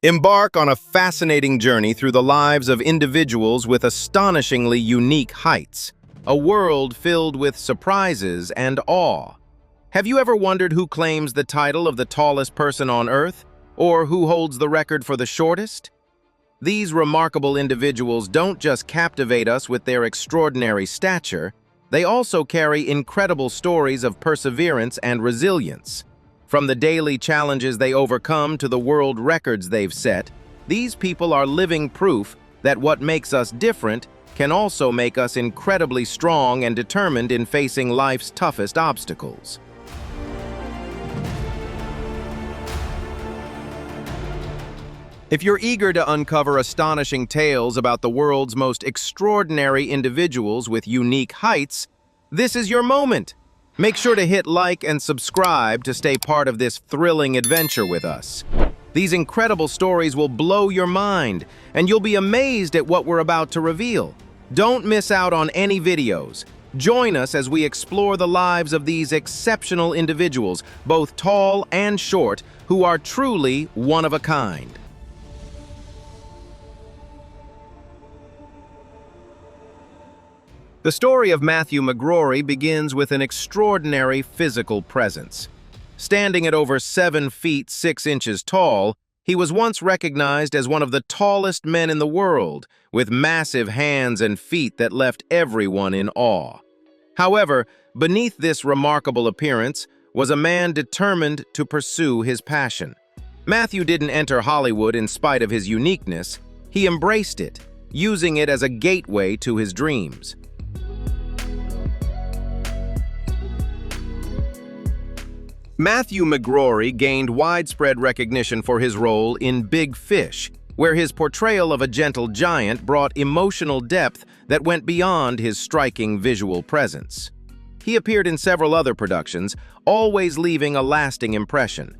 Embark on a fascinating journey through the lives of individuals with astonishingly unique heights, a world filled with surprises and awe. Have you ever wondered who claims the title of the tallest person on Earth, or who holds the record for the shortest? These remarkable individuals don't just captivate us with their extraordinary stature, they also carry incredible stories of perseverance and resilience. From the daily challenges they overcome to the world records they've set, these people are living proof that what makes us different can also make us incredibly strong and determined in facing life's toughest obstacles. If you're eager to uncover astonishing tales about the world's most extraordinary individuals with unique heights, this is your moment. Make sure to hit like and subscribe to stay part of this thrilling adventure with us. These incredible stories will blow your mind, and you'll be amazed at what we're about to reveal. Don't miss out on any videos. Join us as we explore the lives of these exceptional individuals, both tall and short, who are truly one of a kind. The story of Matthew McGrory begins with an extraordinary physical presence. Standing at over 7 feet 6 inches tall, he was once recognized as one of the tallest men in the world, with massive hands and feet that left everyone in awe. However, beneath this remarkable appearance was a man determined to pursue his passion. Matthew didn't enter Hollywood in spite of his uniqueness. He embraced it, using it as a gateway to his dreams. Matthew McGrory gained widespread recognition for his role in Big Fish, where his portrayal of a gentle giant brought emotional depth that went beyond his striking visual presence. He appeared in several other productions, always leaving a lasting impression.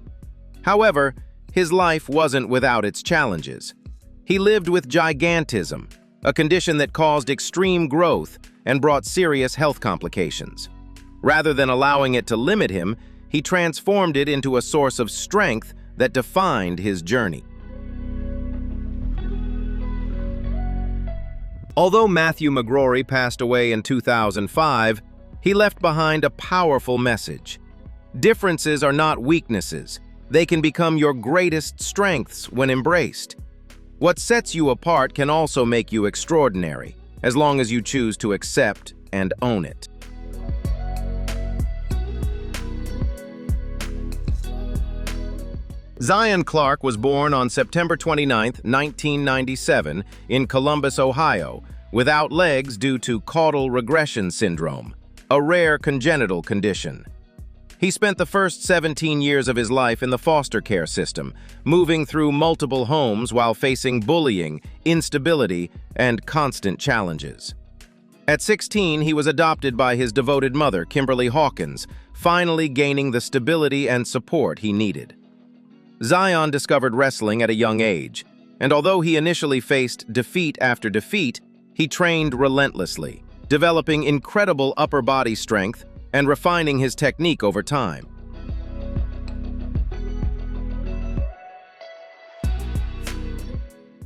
However, his life wasn't without its challenges. He lived with gigantism, a condition that caused extreme growth and brought serious health complications. Rather than allowing it to limit him, he transformed it into a source of strength that defined his journey. Although Matthew McGrory passed away in 2005, he left behind a powerful message. Differences are not weaknesses. They can become your greatest strengths when embraced. What sets you apart can also make you extraordinary, as long as you choose to accept and own it. Zion Clark was born on September 29, 1997, in Columbus, Ohio, without legs due to caudal regression syndrome, a rare congenital condition. He spent the first 17 years of his life in the foster care system, moving through multiple homes while facing bullying, instability, and constant challenges. At 16, he was adopted by his devoted mother, Kimberly Hawkins, finally gaining the stability and support he needed. Zion discovered wrestling at a young age, and although he initially faced defeat after defeat, he trained relentlessly, developing incredible upper body strength and refining his technique over time.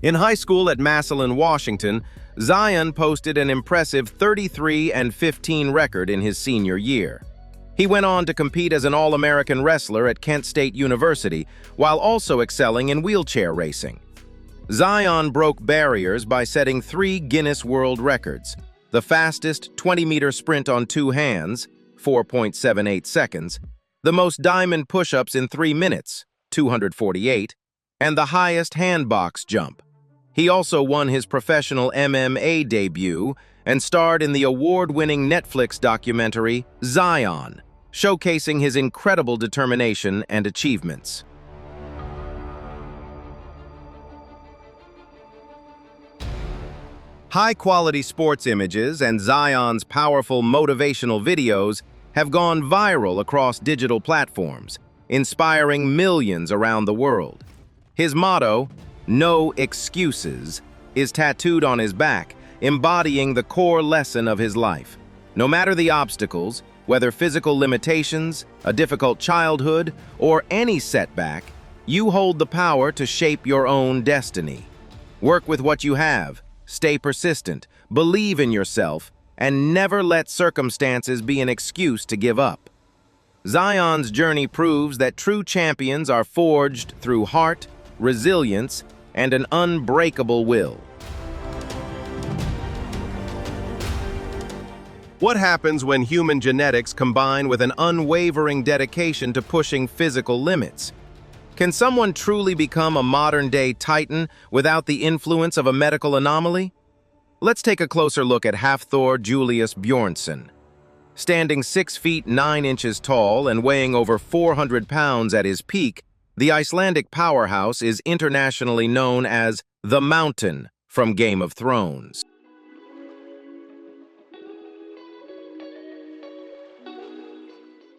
In high school at Massillon, Washington, Zion posted an impressive 33-15 record in his senior year. He went on to compete as an All-American wrestler at Kent State University, while also excelling in wheelchair racing. Zion broke barriers by setting 3 Guinness World Records: the fastest 20-meter sprint on 2 hands, 4.78 seconds, the most diamond push-ups in 3 minutes, 248, and the highest hand box jump. He also won his professional MMA debut and starred in the award-winning Netflix documentary Zion, showcasing his incredible determination and achievements. High-quality sports images and Zion's powerful motivational videos have gone viral across digital platforms, inspiring millions around the world. His motto, "No excuses," is tattooed on his back, embodying the core lesson of his life. No matter the obstacles, whether physical limitations, a difficult childhood, or any setback, You hold the power to shape your own destiny. Work with what you have, stay persistent, believe in yourself, and never let circumstances be an excuse to give up. Zion's journey proves that true champions are forged through heart, resilience, and an unbreakable will. What happens when human genetics combine with an unwavering dedication to pushing physical limits? Can someone truly become a modern-day titan without the influence of a medical anomaly? Let's take a closer look at Hafthor Julius Bjornsson. Standing 6 feet 9 inches tall and weighing over 400 pounds at his peak, the Icelandic powerhouse is internationally known as the Mountain from Game of Thrones.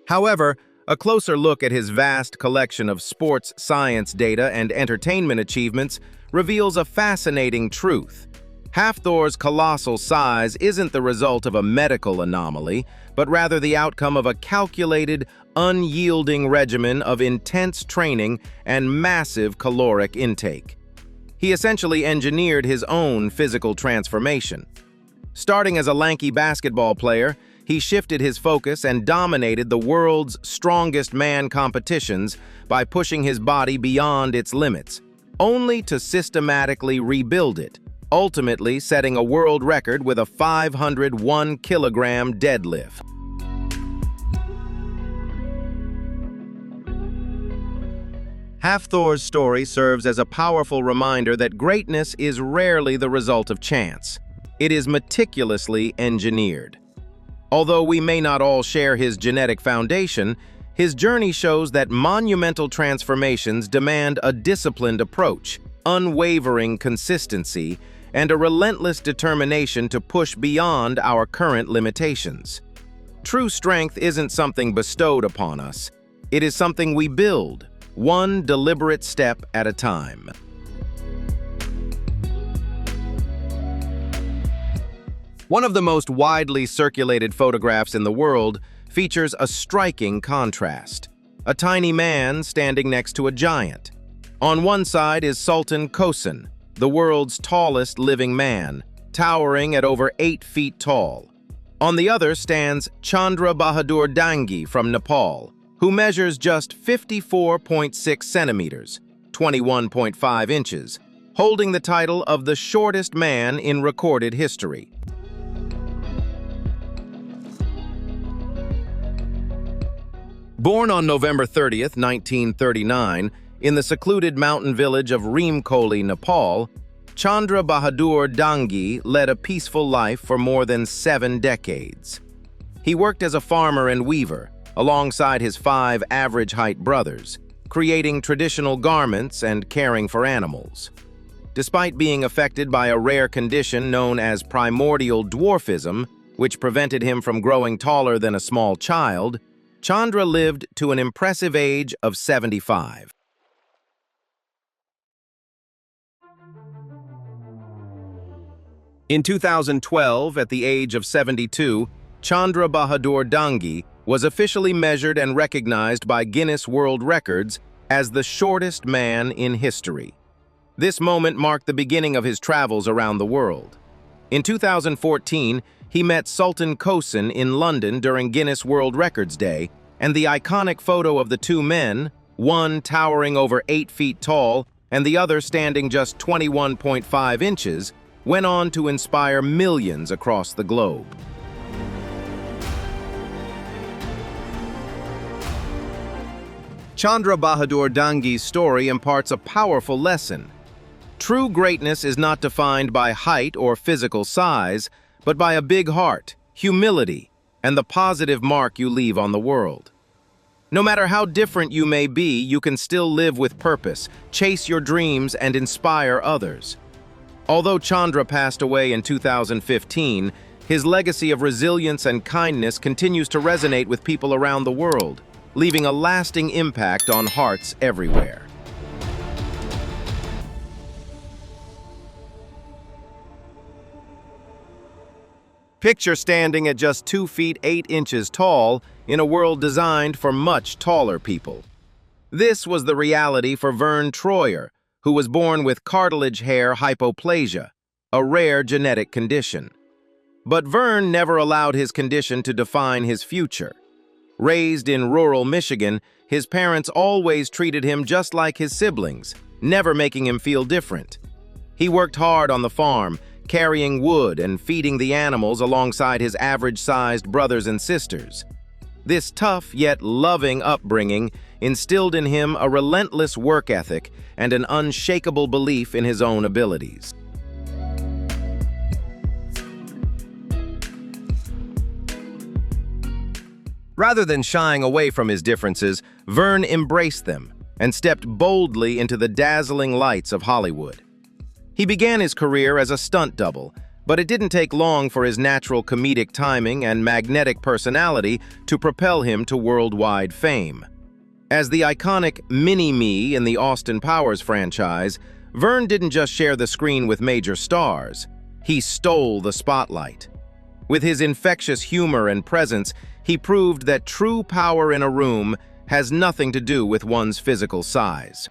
However, a closer look at his vast collection of sports science data and entertainment achievements reveals a fascinating truth. Hafthor's colossal size isn't the result of a medical anomaly, but rather the outcome of a calculated, unyielding regimen of intense training and massive caloric intake. He essentially engineered his own physical transformation. Starting as a lanky basketball player, he shifted his focus and dominated the world's strongest man competitions by pushing his body beyond its limits, only to systematically rebuild it, ultimately setting a world record with a 501-kilogram deadlift. Hafthor's story serves as a powerful reminder that greatness is rarely the result of chance. It is meticulously engineered. Although we may not all share his genetic foundation, his journey shows that monumental transformations demand a disciplined approach, unwavering consistency, and a relentless determination to push beyond our current limitations. True strength isn't something bestowed upon us. It is something we build, one deliberate step at a time. One of the most widely circulated photographs in the world features a striking contrast. A tiny man standing next to a giant. On one side is Sultan Kösen, the world's tallest living man, towering at over 8 feet tall. On the other stands Chandra Bahadur Dangi from Nepal, who measures just 54.6 centimeters, 21.5 inches, holding the title of the shortest man in recorded history. Born on November 30th, 1939, in the secluded mountain village of Reamkoli, Nepal, Chandra Bahadur Dangi led a peaceful life for more than 7 decades. He worked as a farmer and weaver, alongside his 5 average-height brothers, creating traditional garments and caring for animals. Despite being affected by a rare condition known as Primordial Dwarfism, which prevented him from growing taller than a small child, Chandra lived to an impressive age of 75. In 2012, at the age of 72, Chandra Bahadur Dangi was officially measured and recognized by Guinness World Records as the shortest man in history. This moment marked the beginning of his travels around the world. In 2014, he met Sultan Kösen in London during Guinness World Records Day, and the iconic photo of the two men, one towering over 8 feet tall and the other standing just 21.5 inches, went on to inspire millions across the globe. Chandra Bahadur Dangi's story imparts a powerful lesson. True greatness is not defined by height or physical size, but by a big heart, humility, and the positive mark you leave on the world. No matter how different you may be, you can still live with purpose, chase your dreams, and inspire others. Although Chandra passed away in 2015, his legacy of resilience and kindness continues to resonate with people around the world, leaving a lasting impact on hearts everywhere. Picture standing at just 2 feet 8 inches tall in a world designed for much taller people. This was the reality for Vern Troyer, who was born with cartilage hair hypoplasia, a rare genetic condition. But Vern never allowed his condition to define his future. Raised in rural Michigan, his parents always treated him just like his siblings, never making him feel different. He worked hard on the farm, carrying wood and feeding the animals alongside his average-sized brothers and sisters. This tough yet loving upbringing instilled in him a relentless work ethic and an unshakable belief in his own abilities. Rather than shying away from his differences, Vern embraced them and stepped boldly into the dazzling lights of Hollywood. He began his career as a stunt double, but it didn't take long for his natural comedic timing and magnetic personality to propel him to worldwide fame. As the iconic Mini-Me in the Austin Powers franchise, Vern didn't just share the screen with major stars, he stole the spotlight. With his infectious humor and presence, he proved that true power in a room has nothing to do with one's physical size.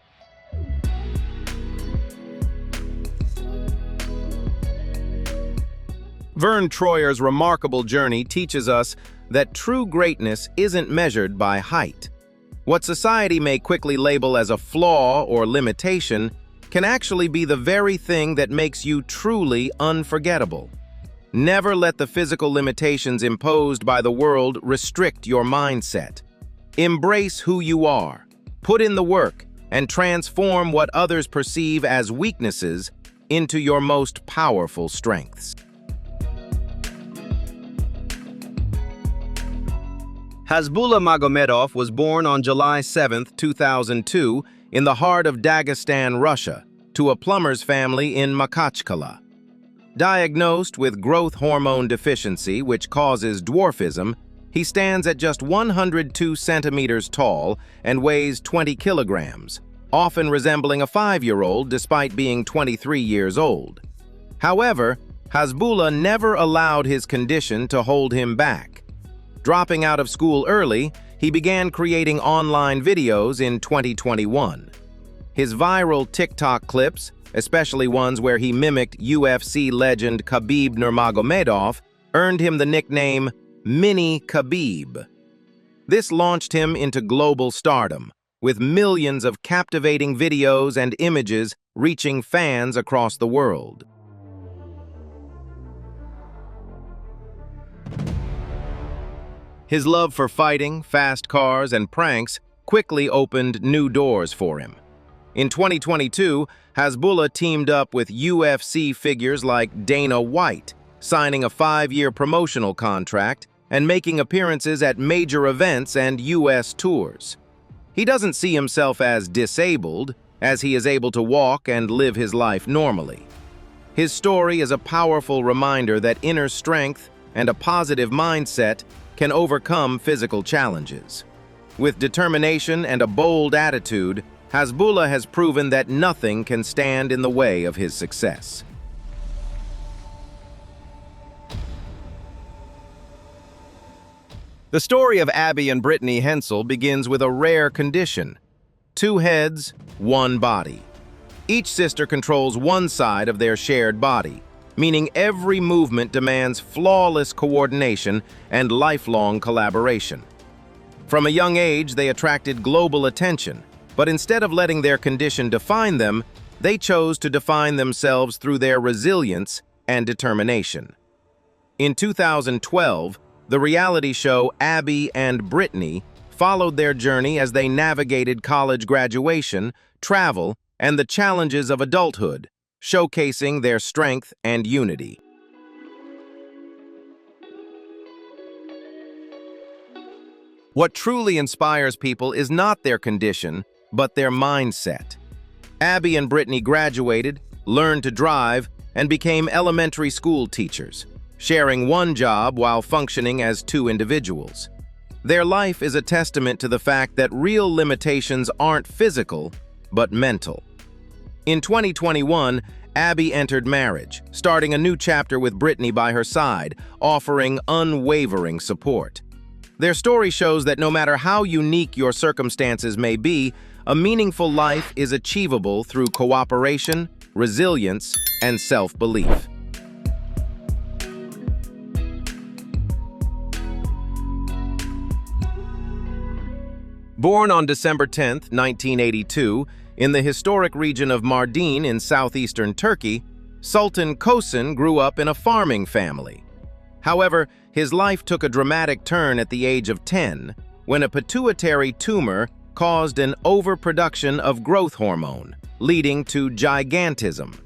Vern Troyer's remarkable journey teaches us that true greatness isn't measured by height. What society may quickly label as a flaw or limitation can actually be the very thing that makes you truly unforgettable. Never let the physical limitations imposed by the world restrict your mindset. Embrace who you are, put in the work, and transform what others perceive as weaknesses into your most powerful strengths. Hasbullah Magomedov was born on July 7, 2002, in the heart of Dagestan, Russia, to a plumber's family in Makhachkala. Diagnosed with growth hormone deficiency, which causes dwarfism, he stands at just 102 centimeters tall and weighs 20 kilograms, often resembling a 5-year-old despite being 23 years old. However, Hasbullah never allowed his condition to hold him back. Dropping out of school early, he began creating online videos in 2021. His viral TikTok clips, especially ones where he mimicked UFC legend Khabib Nurmagomedov, earned him the nickname Mini Khabib. This launched him into global stardom, with millions of captivating videos and images reaching fans across the world. His love for fighting, fast cars, and pranks quickly opened new doors for him. In 2022, Hasbullah teamed up with UFC figures like Dana White, signing a 5-year promotional contract and making appearances at major events and U.S. tours. He doesn't see himself as disabled, as he is able to walk and live his life normally. His story is a powerful reminder that inner strength and a positive mindset can overcome physical challenges. With determination and a bold attitude, Hasbullah has proven that nothing can stand in the way of his success. The story of Abby and Brittany Hensel begins with a rare condition: 2 heads, 1 body. Each sister controls one side of their shared body, meaning every movement demands flawless coordination and lifelong collaboration. From a young age, they attracted global attention, but instead of letting their condition define them, they chose to define themselves through their resilience and determination. In 2012, the reality show Abby and Brittany followed their journey as they navigated college graduation, travel, and the challenges of adulthood, showcasing their strength and unity. What truly inspires people is not their condition, but their mindset. Abby and Brittany graduated, learned to drive, and became elementary school teachers, sharing one job while functioning as 2 individuals. Their life is a testament to the fact that real limitations aren't physical, but mental. In 2021, Abby entered marriage, starting a new chapter with Brittany by her side, offering unwavering support. Their story shows that no matter how unique your circumstances may be, a meaningful life is achievable through cooperation, resilience, and self-belief. Born on December 10, 1982, in the historic region of Mardin in southeastern Turkey, Sultan Kösen grew up in a farming family. However, his life took a dramatic turn at the age of 10 when a pituitary tumor caused an overproduction of growth hormone, leading to gigantism.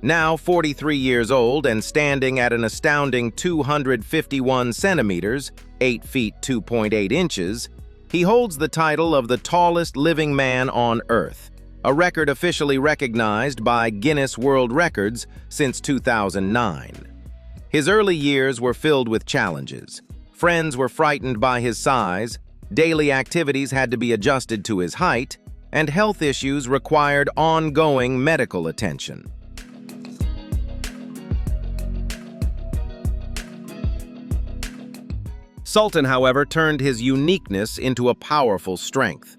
Now 43 years old and standing at an astounding 251 centimeters, 8 feet 2.8 inches, he holds the title of the tallest living man on Earth, a record officially recognized by Guinness World Records since 2009. His early years were filled with challenges. Friends were frightened by his size, daily activities had to be adjusted to his height, and health issues required ongoing medical attention. Sultan, however, turned his uniqueness into a powerful strength.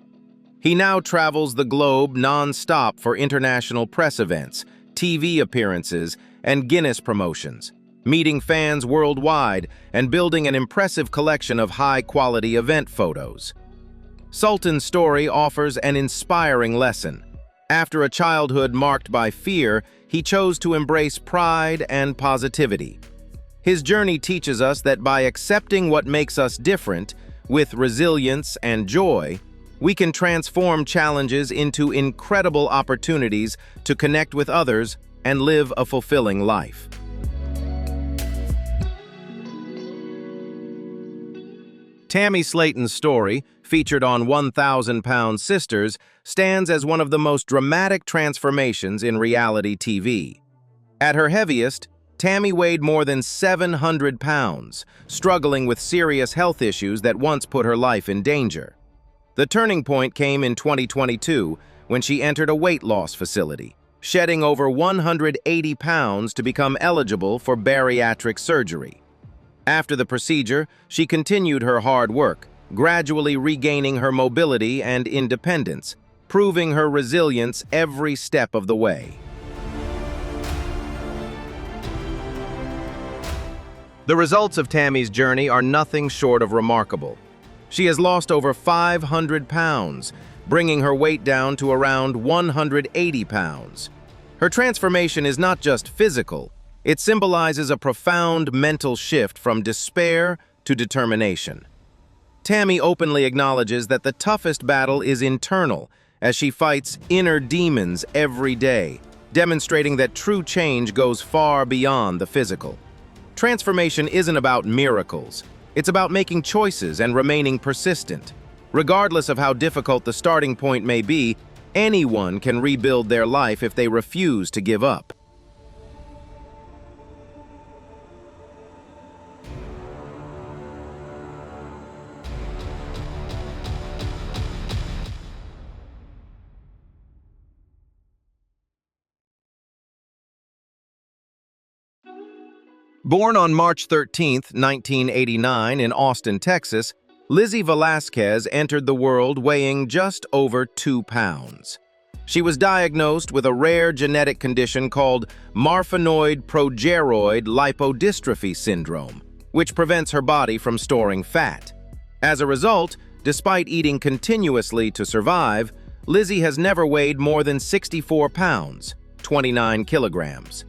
He now travels the globe non-stop for international press events, TV appearances, and Guinness promotions, meeting fans worldwide and building an impressive collection of high-quality event photos. Sultan's story offers an inspiring lesson. After a childhood marked by fear, he chose to embrace pride and positivity. His journey teaches us that by accepting what makes us different, with resilience and joy, we can transform challenges into incredible opportunities to connect with others and live a fulfilling life. Tammy Slaton's story, featured on 1,000-Pound Sisters, stands as one of the most dramatic transformations in reality TV. At her heaviest, Tammy weighed more than 700 pounds, struggling with serious health issues that once put her life in danger. The turning point came in 2022 when she entered a weight loss facility, shedding over 180 pounds to become eligible for bariatric surgery. After the procedure, she continued her hard work, gradually regaining her mobility and independence, proving her resilience every step of the way. The results of Tammy's journey are nothing short of remarkable. She has lost over 500 pounds, bringing her weight down to around 180 pounds. Her transformation is not just physical, it symbolizes a profound mental shift from despair to determination. Tammy openly acknowledges that the toughest battle is internal, as she fights inner demons every day, demonstrating that true change goes far beyond the physical. Transformation isn't about miracles. It's about making choices and remaining persistent. Regardless of how difficult the starting point may be, anyone can rebuild their life if they refuse to give up. Born on March 13, 1989 in Austin, Texas, Lizzie Velasquez entered the world weighing just over 2 pounds. She was diagnosed with a rare genetic condition called Marfanoid-progeroid-lipodystrophy syndrome, which prevents her body from storing fat. As a result, despite eating continuously to survive, Lizzie has never weighed more than 64 pounds, 29 kilograms.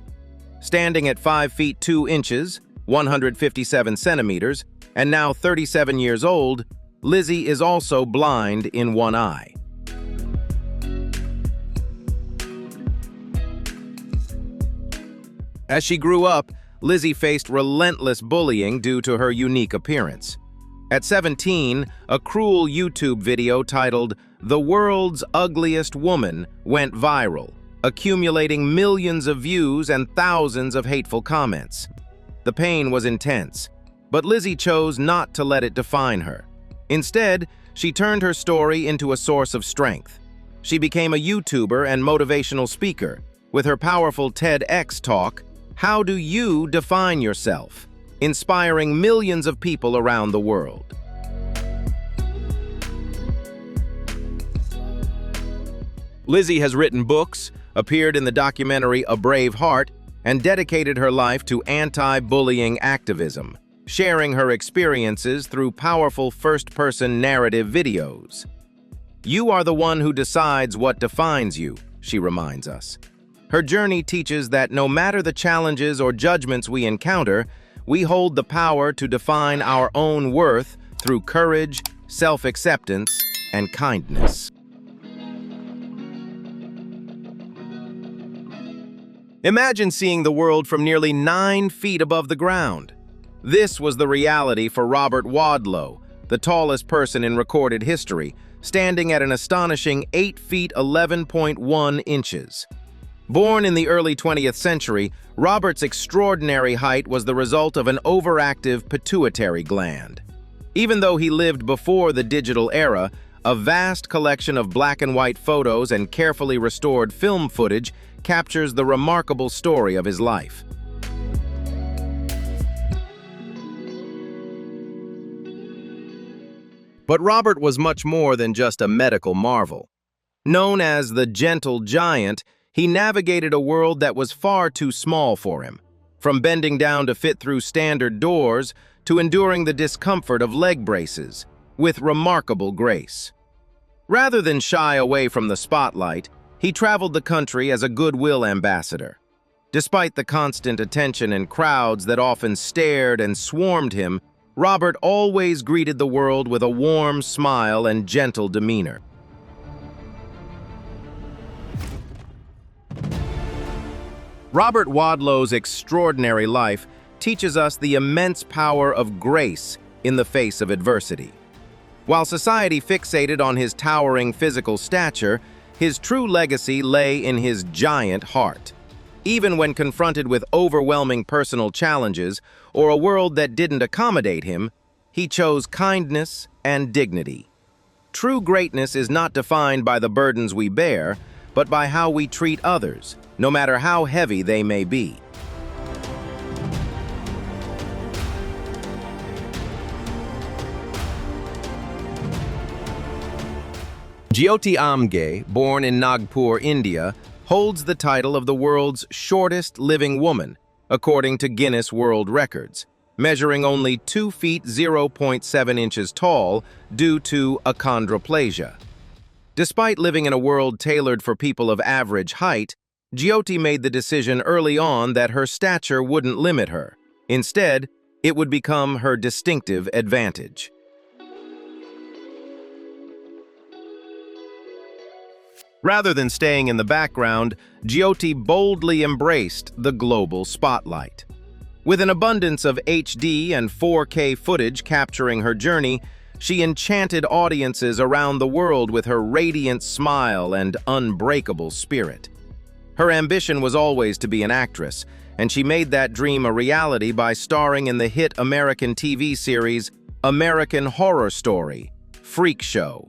Standing at 5 feet 2 inches, 157 centimeters, and now 37 years old, Lizzie is also blind in one eye. As she grew up, Lizzie faced relentless bullying due to her unique appearance. At 17, a cruel YouTube video titled "The World's Ugliest Woman" went viral, accumulating millions of views and thousands of hateful comments. The pain was intense, but Lizzie chose not to let it define her. Instead, she turned her story into a source of strength. She became a YouTuber and motivational speaker, with her powerful TEDx talk, "How Do You Define Yourself?", inspiring millions of people around the world. Lizzie has written books, appeared in the documentary A Brave Heart, and dedicated her life to anti-bullying activism, sharing her experiences through powerful first-person narrative videos. "You are the one who decides what defines you," she reminds us. Her journey teaches that no matter the challenges or judgments we encounter, we hold the power to define our own worth through courage, self-acceptance, and kindness. Imagine seeing the world from nearly 9 feet above the ground. This was the reality for Robert Wadlow, the tallest person in recorded history, standing at an astonishing 8 feet 11.1 inches. Born in the early 20th century, Robert's extraordinary height was the result of an overactive pituitary gland. Even though he lived before the digital era, a vast collection of black and white photos and carefully restored film footage captures the remarkable story of his life. But Robert was much more than just a medical marvel. Known as the Gentle Giant, he navigated a world that was far too small for him, from bending down to fit through standard doors to enduring the discomfort of leg braces, with remarkable grace. Rather than shy away from the spotlight, he traveled the country as a goodwill ambassador. Despite the constant attention and crowds that often stared and swarmed him, Robert always greeted the world with a warm smile and gentle demeanor. Robert Wadlow's extraordinary life teaches us the immense power of grace in the face of adversity. While society fixated on his towering physical stature, his true legacy lay in his giant heart. Even when confronted with overwhelming personal challenges or a world that didn't accommodate him, he chose kindness and dignity. True greatness is not defined by the burdens we bear, but by how we treat others, no matter how heavy they may be. Jyoti Amge, born in Nagpur, India, holds the title of the world's shortest living woman, according to Guinness World Records, measuring only 2 feet 0.7 inches tall due to achondroplasia. Despite living in a world tailored for people of average height, Jyoti made the decision early on that her stature wouldn't limit her. Instead, it would become her distinctive advantage. Rather than staying in the background, Jyoti boldly embraced the global spotlight. With an abundance of HD and 4K footage capturing her journey, she enchanted audiences around the world with her radiant smile and unbreakable spirit. Her ambition was always to be an actress, and she made that dream a reality by starring in the hit American TV series American Horror Story, Freak Show.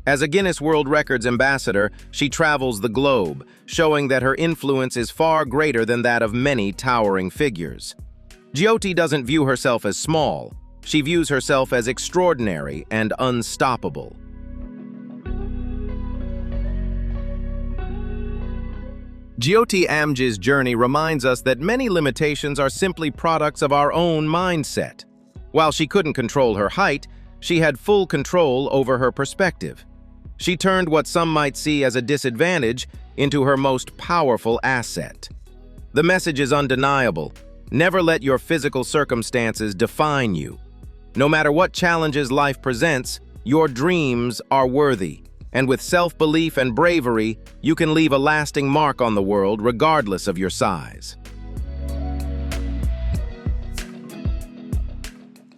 As a Guinness World Records ambassador, she travels the globe, showing that her influence is far greater than that of many towering figures. Jyoti doesn't view herself as small. She views herself as extraordinary and unstoppable. Jyoti Amge's journey reminds us that many limitations are simply products of our own mindset. While she couldn't control her height, she had full control over her perspective. She turned what some might see as a disadvantage into her most powerful asset. The message is undeniable. Never let your physical circumstances define you. No matter what challenges life presents, your dreams are worthy. And with self-belief and bravery, you can leave a lasting mark on the world regardless of your size.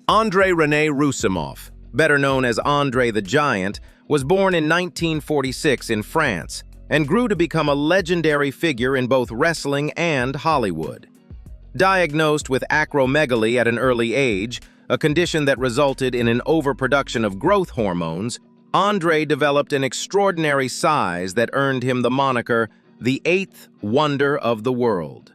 Andrei René Roussimoff, better known as Andre the Giant, was born in 1946 in France and grew to become a legendary figure in both wrestling and Hollywood. Diagnosed with acromegaly at an early age, a condition that resulted in an overproduction of growth hormones, Andre developed an extraordinary size that earned him the moniker the Eighth Wonder of the World.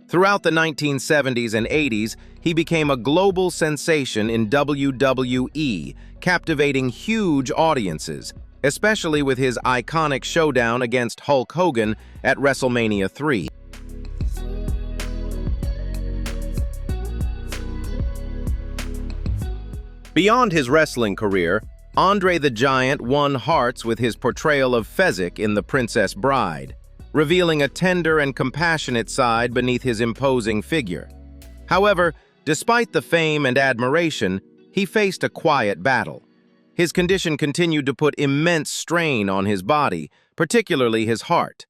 Throughout the 1970s and 80s, he became a global sensation in WWE, captivating huge audiences especially with his iconic showdown against Hulk Hogan at WrestleMania 3. Beyond his wrestling career, Andre the Giant won hearts with his portrayal of Fezzik in The Princess Bride, revealing a tender and compassionate side beneath his imposing figure. However, despite the fame and admiration, he faced a quiet battle. His condition continued to put immense strain on his body, particularly his heart.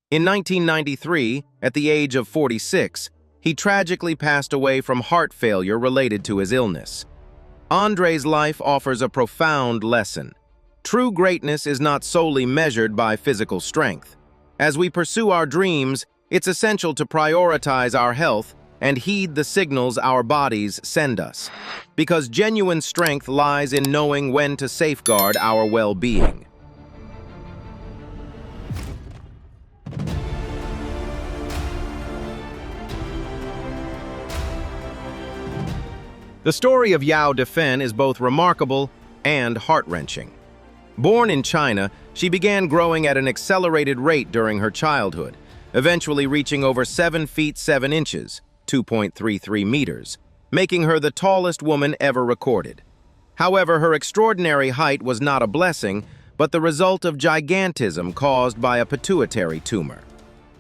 In 1993, at the age of 46, he tragically passed away from heart failure related to his illness. Andre's life offers a profound lesson. True greatness is not solely measured by physical strength. As we pursue our dreams, it's essential to prioritize our health and heed the signals our bodies send us, because genuine strength lies in knowing when to safeguard our well-being. The story of Yao Defen is both remarkable and heart-wrenching. Born in China, she began growing at an accelerated rate during her childhood, eventually reaching over 7 feet 7 inches, 2.33 meters, making her the tallest woman ever recorded. However, her extraordinary height was not a blessing, but the result of gigantism caused by a pituitary tumor.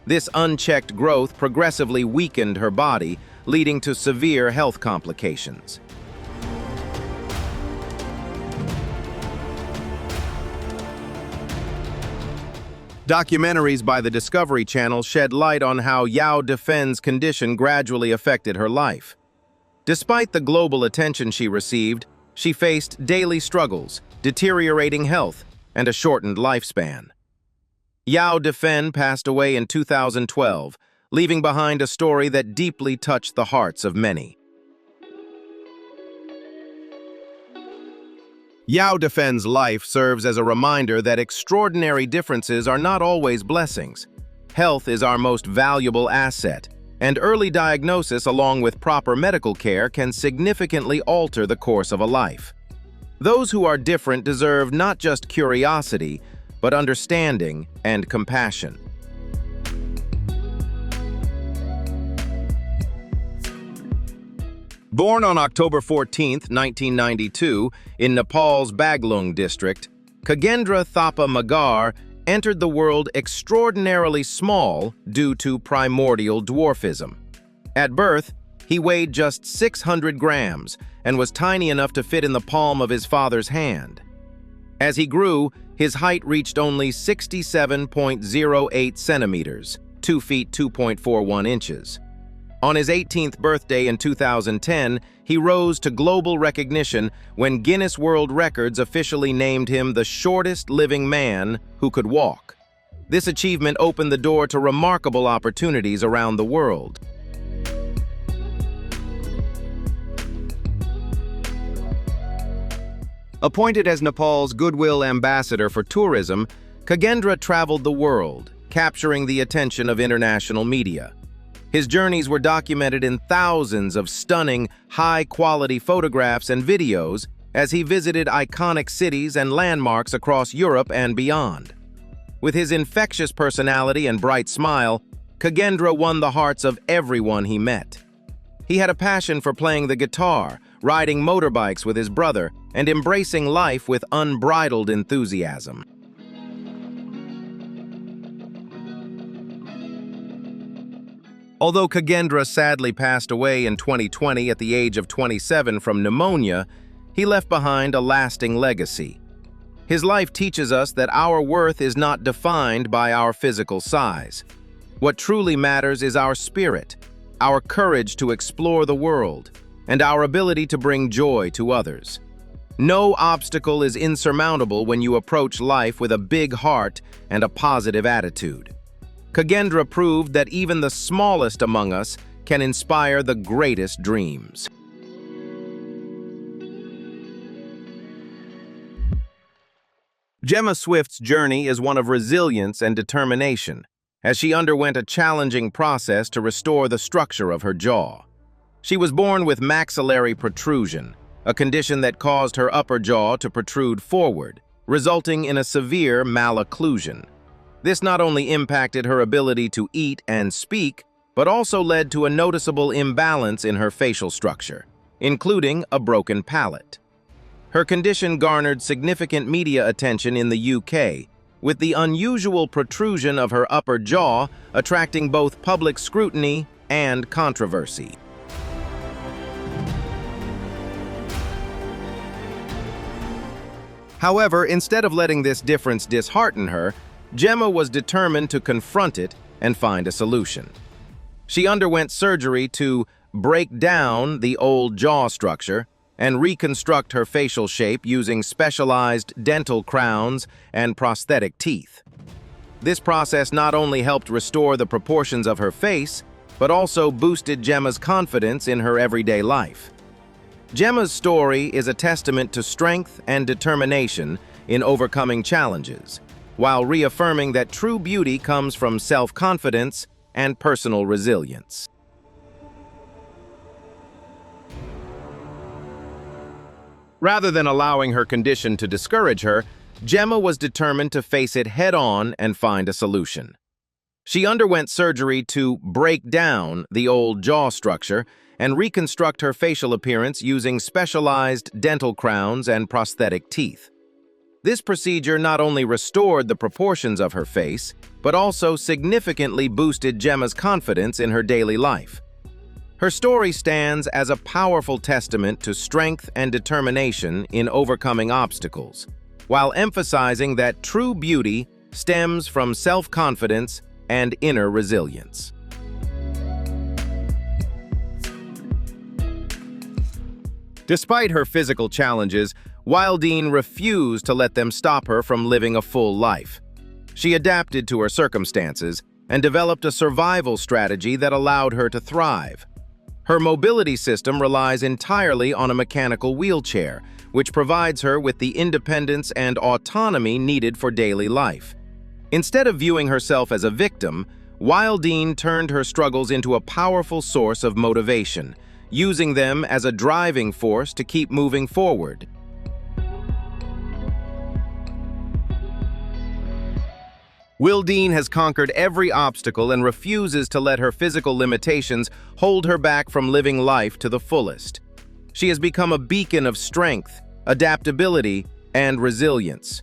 This unchecked growth progressively weakened her body, leading to severe health complications. Documentaries by the Discovery Channel shed light on how Yao Defen's condition gradually affected her life. Despite the global attention she received, she faced daily struggles, deteriorating health, and a shortened lifespan. Yao Defen passed away in 2012, leaving behind a story that deeply touched the hearts of many. Yao Defen's life serves as a reminder that extraordinary differences are not always blessings. Health is our most valuable asset, and early diagnosis along with proper medical care can significantly alter the course of a life. Those who are different deserve not just curiosity, but understanding and compassion. Born on October 14, 1992, in Nepal's Baglung district, Khagendra Thapa Magar entered the world extraordinarily small due to primordial dwarfism. At birth, he weighed just 600 grams and was tiny enough to fit in the palm of his father's hand. As he grew, his height reached only 67.08 centimeters, 2 feet 2.41 inches. On his 18th birthday in 2010, he rose to global recognition when Guinness World Records officially named him the shortest living man who could walk. This achievement opened the door to remarkable opportunities around the world. Appointed as Nepal's Goodwill Ambassador for Tourism, Khagendra traveled the world, capturing the attention of international media. His journeys were documented in thousands of stunning, high-quality photographs and videos as he visited iconic cities and landmarks across Europe and beyond. With his infectious personality and bright smile, Khagendra won the hearts of everyone he met. He had a passion for playing the guitar, riding motorbikes with his brother, and embracing life with unbridled enthusiasm. Although Khagendra sadly passed away in 2020 at the age of 27 from pneumonia, he left behind a lasting legacy. His life teaches us that our worth is not defined by our physical size. What truly matters is our spirit, our courage to explore the world, and our ability to bring joy to others. No obstacle is insurmountable when you approach life with a big heart and a positive attitude. Khagendra proved that even the smallest among us can inspire the greatest dreams. Gemma Swift's journey is one of resilience and determination, as she underwent a challenging process to restore the structure of her jaw. She was born with maxillary protrusion, a condition that caused her upper jaw to protrude forward, resulting in a severe malocclusion. This not only impacted her ability to eat and speak, but also led to a noticeable imbalance in her facial structure, including a broken palate. Her condition garnered significant media attention in the UK, with the unusual protrusion of her upper jaw attracting both public scrutiny and controversy. However, instead of letting this difference dishearten her, Gemma was determined to confront it and find a solution. She underwent surgery to break down the old jaw structure and reconstruct her facial shape using specialized dental crowns and prosthetic teeth. This process not only helped restore the proportions of her face, but also boosted Gemma's confidence in her everyday life. Gemma's story is a testament to strength and determination in overcoming challenges, while reaffirming that true beauty comes from self-confidence and personal resilience. Rather than allowing her condition to discourage her, Gemma was determined to face it head-on and find a solution. She underwent surgery to break down the old jaw structure and reconstruct her facial appearance using specialized dental crowns and prosthetic teeth. This procedure not only restored the proportions of her face, but also significantly boosted Gemma's confidence in her daily life. Her story stands as a powerful testament to strength and determination in overcoming obstacles, while emphasizing that true beauty stems from self-confidence and inner resilience. Despite her physical challenges, Wildine refused to let them stop her from living a full life. She adapted to her circumstances and developed a survival strategy that allowed her to thrive. Her mobility system relies entirely on a mechanical wheelchair, which provides her with the independence and autonomy needed for daily life. Instead of viewing herself as a victim, Wildine turned her struggles into a powerful source of motivation, using them as a driving force to keep moving forward. Wildine has conquered every obstacle and refuses to let her physical limitations hold her back from living life to the fullest. She has become a beacon of strength, adaptability, and resilience.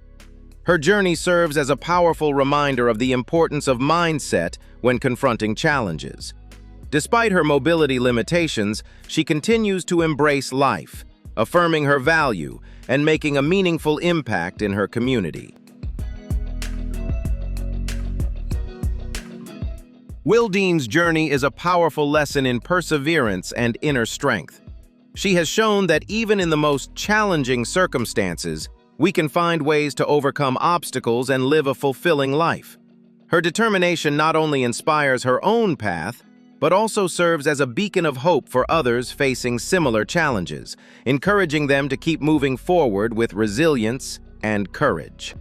Her journey serves as a powerful reminder of the importance of mindset when confronting challenges. Despite her mobility limitations, she continues to embrace life, affirming her value and making a meaningful impact in her community. Wildine's journey is a powerful lesson in perseverance and inner strength. She has shown that even in the most challenging circumstances, we can find ways to overcome obstacles and live a fulfilling life. Her determination not only inspires her own path, but also serves as a beacon of hope for others facing similar challenges, encouraging them to keep moving forward with resilience and courage.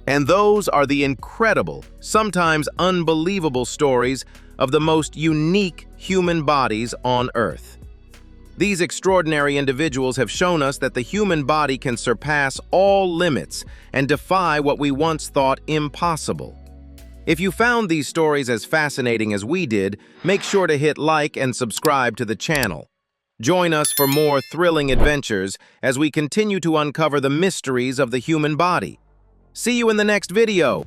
And those are the incredible, sometimes unbelievable stories of the most unique human bodies on Earth. These extraordinary individuals have shown us that the human body can surpass all limits and defy what we once thought impossible. If you found these stories as fascinating as we did, make sure to hit like and subscribe to the channel. Join us for more thrilling adventures as we continue to uncover the mysteries of the human body. See you in the next video.